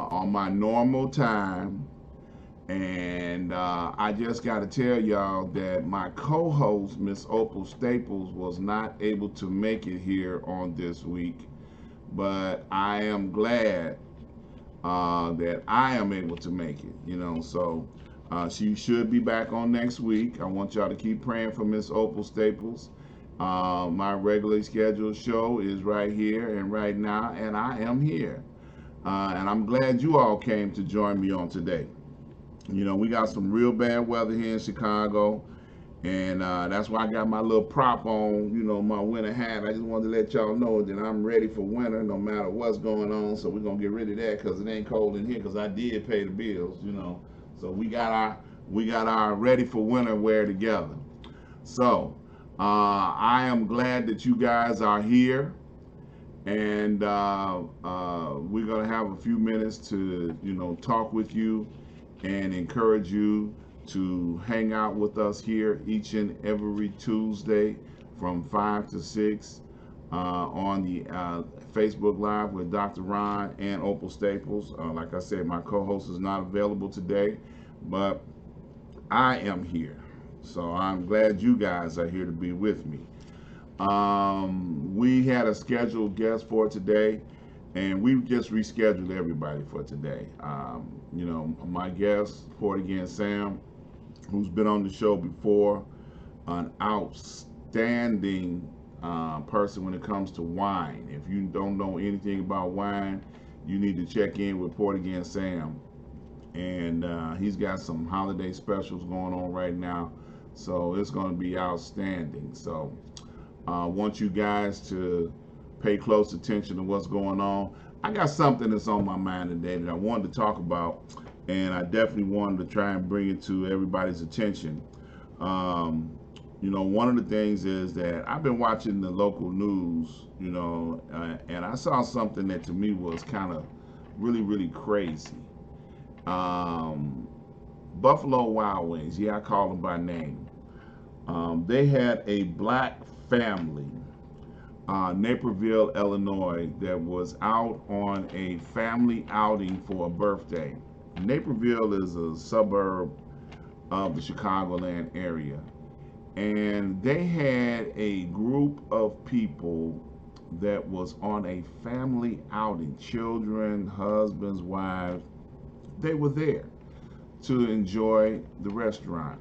on my normal time. And I just got to tell y'all that my co host, Miss Opal Staples, was not able to make it here on this week. But I am glad that I am able to make it, So she should be back on next week. I want y'all to keep praying for Miss Opal Staples. My regularly scheduled show is right here and right now, and I am here. And I'm glad you all came to join me on today. We got some real bad weather here in Chicago, and that's why I got my little prop on, my winter hat. I just wanted to let y'all know that I'm ready for winter no matter what's going on. So we're going to get rid of that because it ain't cold in here because I did pay the bills. So we got our ready for winter wear together. So I am glad that you guys are here, and we're gonna have a few minutes to talk with you and encourage you to hang out with us here each and every Tuesday from 5 to 6 on the Facebook Live with Dr. Ron and Opal Staples. Like I said, my co-host is not available today, but I am here. So I'm glad you guys are here to be with me. We had a scheduled guest for today, and we just rescheduled everybody for today. My guest, Port Again Sam, who's been on the show before, an outstanding person when it comes to wine. If you don't know anything about wine, you need to check in with Port Again Sam. And he's got some holiday specials going on right now, so it's going to be outstanding. So want you guys to pay close attention to what's going on. I got something that's on my mind today that I wanted to talk about, and I definitely wanted to try and bring it to everybody's attention. One of the things is that I've been watching the local news, and I saw something that to me was kind of really, really crazy. Um, Buffalo Wild Wings, yeah, I call them by name. They had a black family, Naperville, Illinois, that was out on a family outing for a birthday. Naperville is a suburb of the Chicagoland area, and they had a group of people that was on a family outing, children, husbands, wives. They were there to enjoy the restaurant.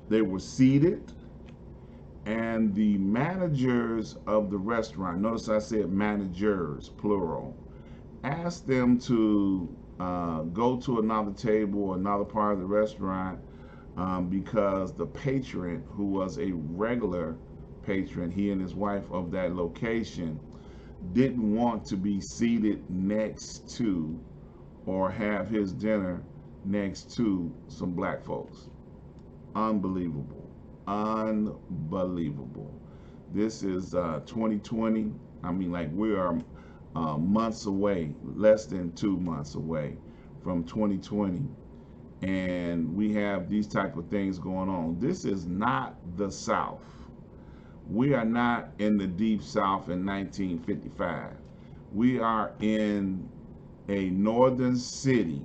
They were seated, and the managers of the restaurant, notice I said managers, plural, asked them to go to another table or another part of the restaurant because the patron, who was a regular patron, he and his wife of that location, didn't want to be seated next to or have his dinner next to some black folks. Unbelievable. Unbelievable. This is 2020. I mean, like, we are months away, less than 2 months away from 2020. And we have these type of things going on. This is not the South. We are not in the deep South in 1955. We are in a northern city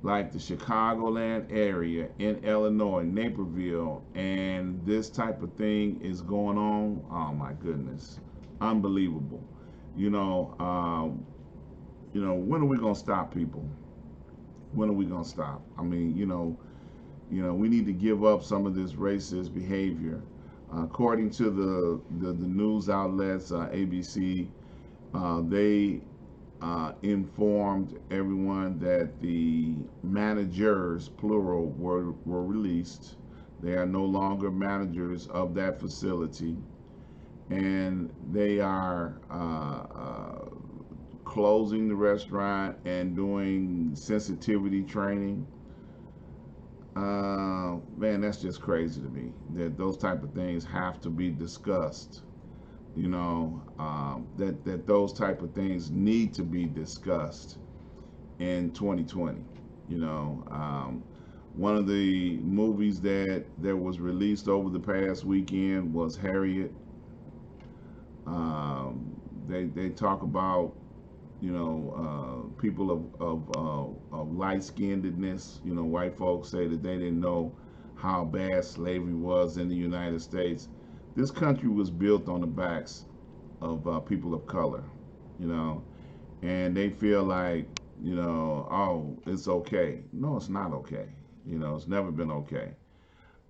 like the Chicagoland area in Illinois, Naperville, and this type of thing is going on. Oh my goodness, unbelievable. You know, when are we gonna stop, people? When are we gonna stop? I mean, we need to give up some of this racist behavior. According to the news outlets, ABC, they informed everyone that the managers, plural, were released. They are no longer managers of that facility, and they are closing the restaurant and doing sensitivity training. Man, that's just crazy to me. That those type of things have to be discussed. That those type of things need to be discussed in 2020. One of the movies that was released over the past weekend was Harriet. They talk about people of light skinnedness. White folks say that they didn't know how bad slavery was in the United States. This country was built on the backs of people of color, you know, and they feel like, oh, it's okay. No, it's not okay. It's never been okay.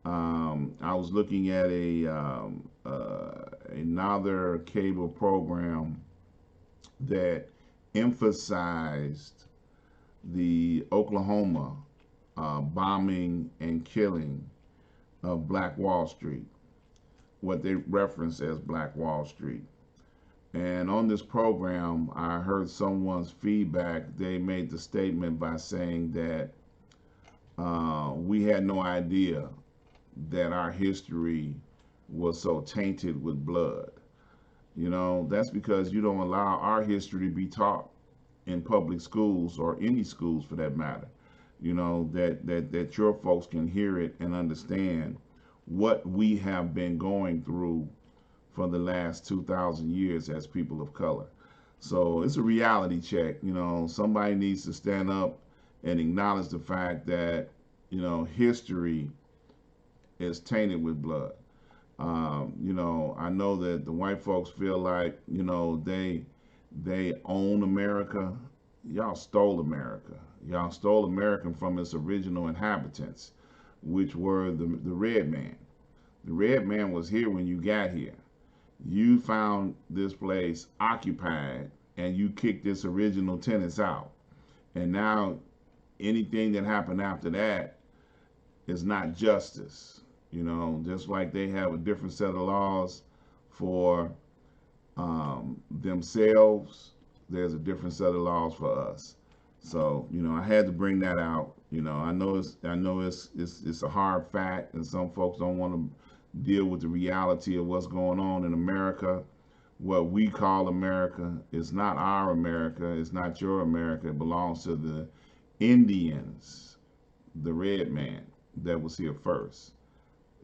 I was looking at another cable program that emphasized the Oklahoma bombing and killing of Black Wall Street, what they reference as Black Wall Street. And on this program, I heard someone's feedback. They made the statement by saying that we had no idea that our history was so tainted with blood. That's because you don't allow our history to be taught in public schools or any schools for that matter. That your folks can hear it and understand what we have been going through for the last 2,000 years as people of color. So it's a reality check. Somebody needs to stand up and acknowledge the fact that, history is tainted with blood. I know that the white folks feel like, they own America. Y'all stole America. Y'all stole America from its original inhabitants, which were the red man. The red man was here when you got here. You found this place occupied and you kicked its original tenants out. And now anything that happened after that is not justice. Just like they have a different set of laws for themselves, there's a different set of laws for us. So I had to bring that out. I know it's a hard fact, and some folks don't want to deal with the reality of what's going on in America. What we call America is not our America. It's not your America. It belongs to the Indians, the red man that was here first.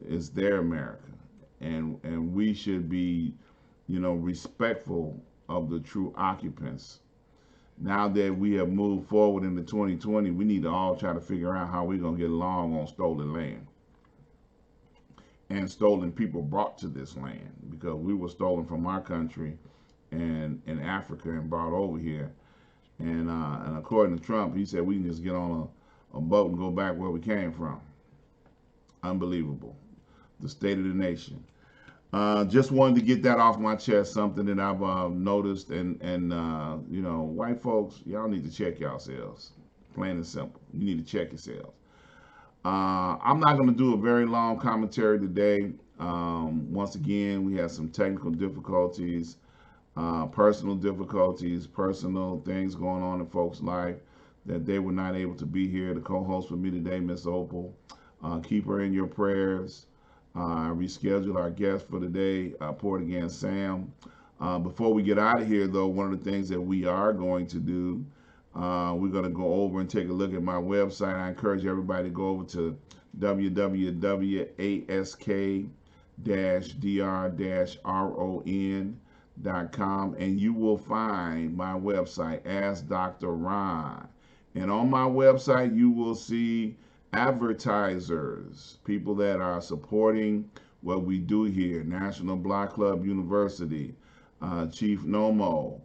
It's their America, and we should be, respectful of the true occupants. Now that we have moved forward into 2020, we need to all try to figure out how we're gonna get along on stolen land and stolen people brought to this land, because we were stolen from our country and in Africa and brought over here. And according to Trump, he said we can just get on a boat and go back where we came from. Unbelievable. The state of the nation. Just wanted to get that off my chest. Something that I've noticed, and white folks, y'all need to check yourselves. Plain and simple. You need to check yourselves. I'm not going to do a very long commentary today. Once again, we had some technical difficulties, personal difficulties, personal things going on in folks' life that they were not able to be here to co-host with me today, Miss Opal. Keep her in your prayers. Reschedule our guest for today, Port Again Sam. Before we get out of here, though, one of the things that we are going to do, we're going to go over and take a look at my website. I encourage everybody to go over to www.ask-dr-ron.com, and you will find my website as Dr. Ron. And on my website, you will see advertisers, people that are supporting what we do here. National Block Club University, Chief Nomo.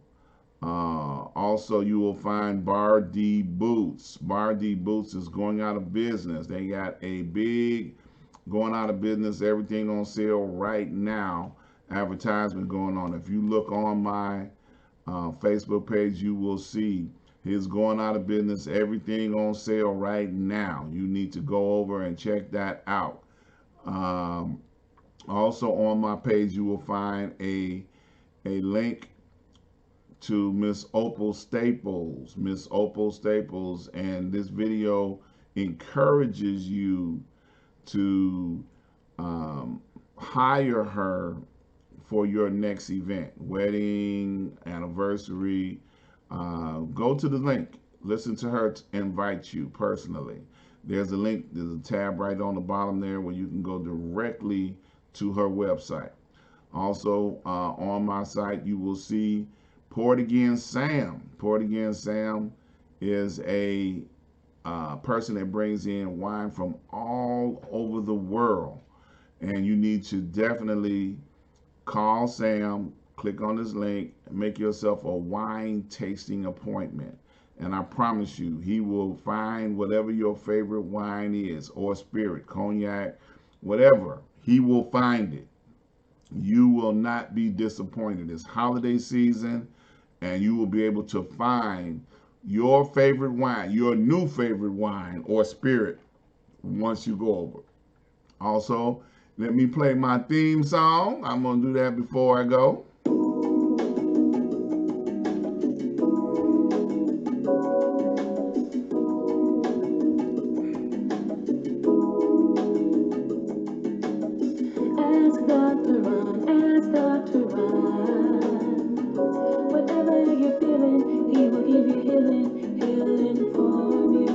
Also, you will find Bar D Boots. Bar D Boots is going out of business. They got a big going out of business, everything on sale right now, advertisement going on. If you look on my Facebook page, you will see his going out of business, everything on sale right now. You need to go over and check that out. Also on my page, you will find a link to Miss Opal Staples. Miss Opal Staples, and this video encourages you to hire her for your next event, wedding, anniversary. Go to the link. Listen to her invite you personally. There's a link, there's a tab right on the bottom there where you can go directly to her website. Also, on my site, you will see Pour It Again Sam. Pour It Again Sam is a person that brings in wine from all over the world. And you need to definitely call Sam, click on this link, and make yourself a wine tasting appointment. And I promise you, he will find whatever your favorite wine is, or spirit, cognac, whatever. He will find it. You will not be disappointed. It's holiday season, and you will be able to find your favorite wine, your new favorite wine or spirit once you go over. Also, let me play my theme song. I'm going to do that before I go. Ask Dr. Ron, ask Dr. Ron. Whatever you're feeling, he will give you healing, he'll inform you.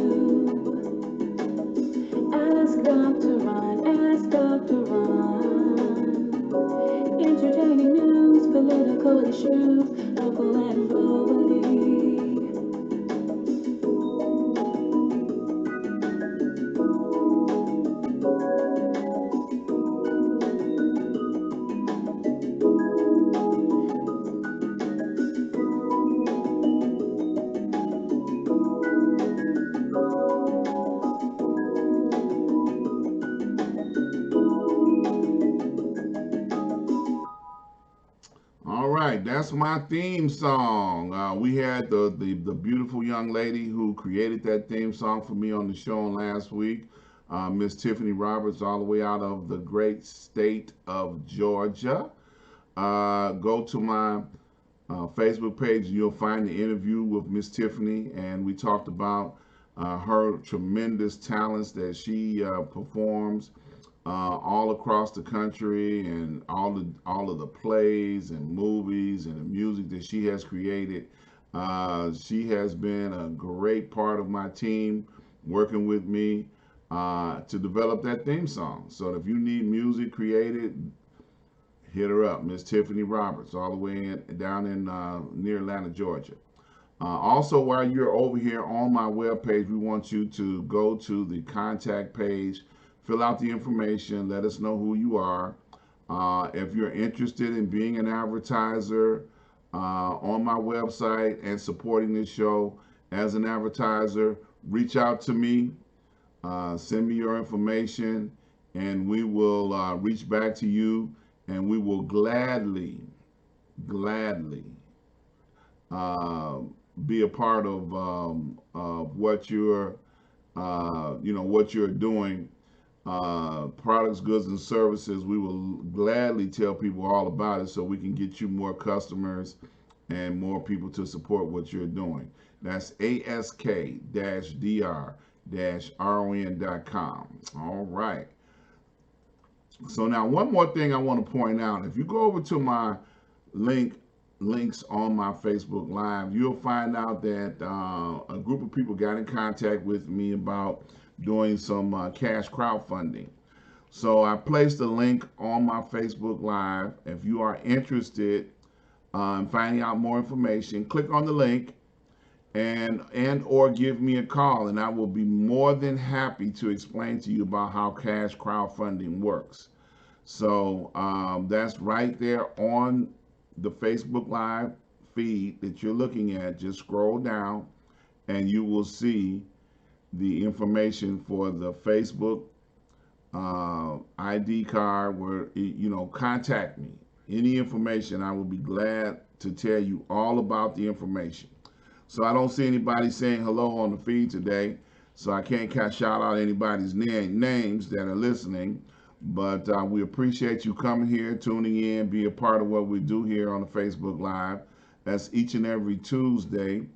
Ask Dr. Ron, ask Dr. Ron. Entertaining news, political issues, local and globally. All right, that's my theme song. We had the beautiful young lady who created that theme song for me on the show last week, Miss Tiffany Roberts, all the way out of the great state of Georgia. Go to my Facebook page, and you'll find the interview with Miss Tiffany, and we talked about her tremendous talents that she performs all across the country, and all of the plays and movies and the music that she has created. She has been a great part of my team, working with me to develop that theme song. So if you need music created, hit her up, Miss Tiffany Roberts, all the way down in near Atlanta, Georgia. Also, while you're over here on my webpage, we want you to go to the contact page, fill out the information, let us know who you are. If you're interested in being an advertiser on my website and supporting this show as an advertiser, reach out to me, send me your information, and we will reach back to you, and we will gladly uh, be a part of what you're, what you're doing. Products, goods, and services. We will gladly tell people all about it so we can get you more customers and more people to support what you're doing. That's ask-dr-ron.com. All right. So now one more thing I want to point out. If you go over to my links on my Facebook Live, you'll find out that a group of people got in contact with me about doing some cash crowdfunding. So I placed a link on my Facebook Live. If you are interested in finding out more information, click on the link and or give me a call, and I will be more than happy to explain to you about how cash crowdfunding works. So that's right there on the Facebook Live feed that you're looking at. Just scroll down and you will see the information for the Facebook ID card, where, contact me. Any information, I will be glad to tell you all about the information. So I don't see anybody saying hello on the feed today, so I can't shout out anybody's names that are listening. But we appreciate you coming here, tuning in, be a part of what we do here on the Facebook Live. That's each and every Tuesday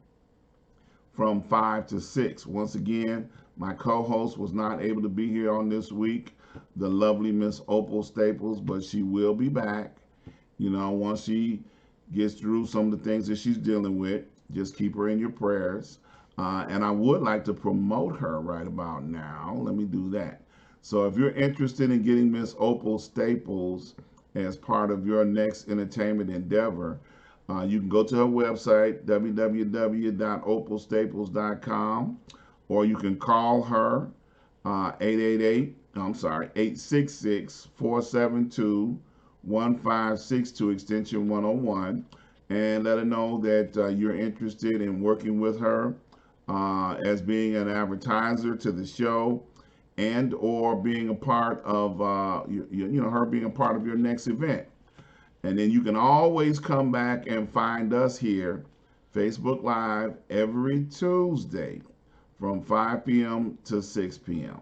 from 5 to 6. Once again, my co-host was not able to be here on this week, the lovely Miss Opal Staples, but she will be back. Once she gets through some of the things that she's dealing with, just keep her in your prayers. And I would like to promote her right about now. Let me do that. So if you're interested in getting Miss Opal Staples as part of your next entertainment endeavor, You can go to her website, www.opalstaples.com, or you can call her 888, I'm sorry, 866-472-1562, extension 101, and let her know that you're interested in working with her as being an advertiser to the show and or being a part of her being a part of your next event. And then you can always come back and find us here, Facebook Live, every Tuesday from 5 p.m. to 6 p.m.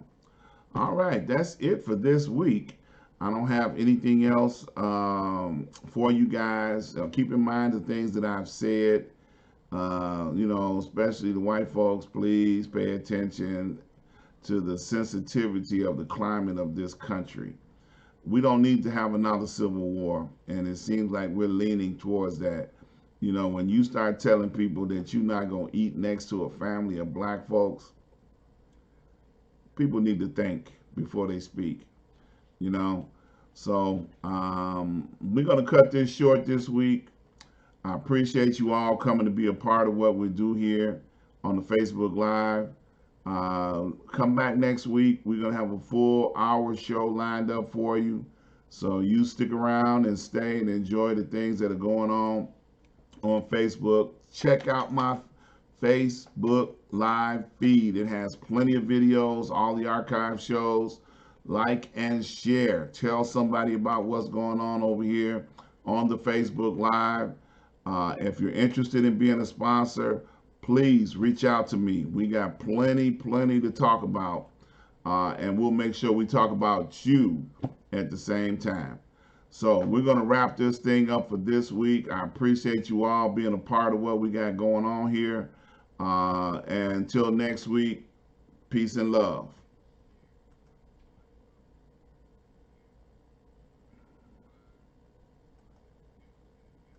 All right, that's it for this week. I don't have anything else for you guys. Keep in mind the things that I've said. Especially the white folks, please pay attention to the sensitivity of the climate of this country. We don't need to have another civil war, and it seems like we're leaning towards that. When you start telling people that you're not going to eat next to a family of black folks, people need to think before they speak, you know. So we're going to cut this short this week. I appreciate you all coming to be a part of what we do here on the Facebook Live. Come back next week. We're going to have a full hour show lined up for you. So you stick around and stay and enjoy the things that are going on Facebook. Check out my Facebook Live feed. It has plenty of videos, all the archive shows. Like and share. Tell somebody about what's going on over here on the Facebook Live. If you're interested in being a sponsor, please reach out to me. We got plenty to talk about, and we'll make sure we talk about you at the same time. So we're going to wrap this thing up for this week. I appreciate you all being a part of what we got going on here. And until next week, peace and love.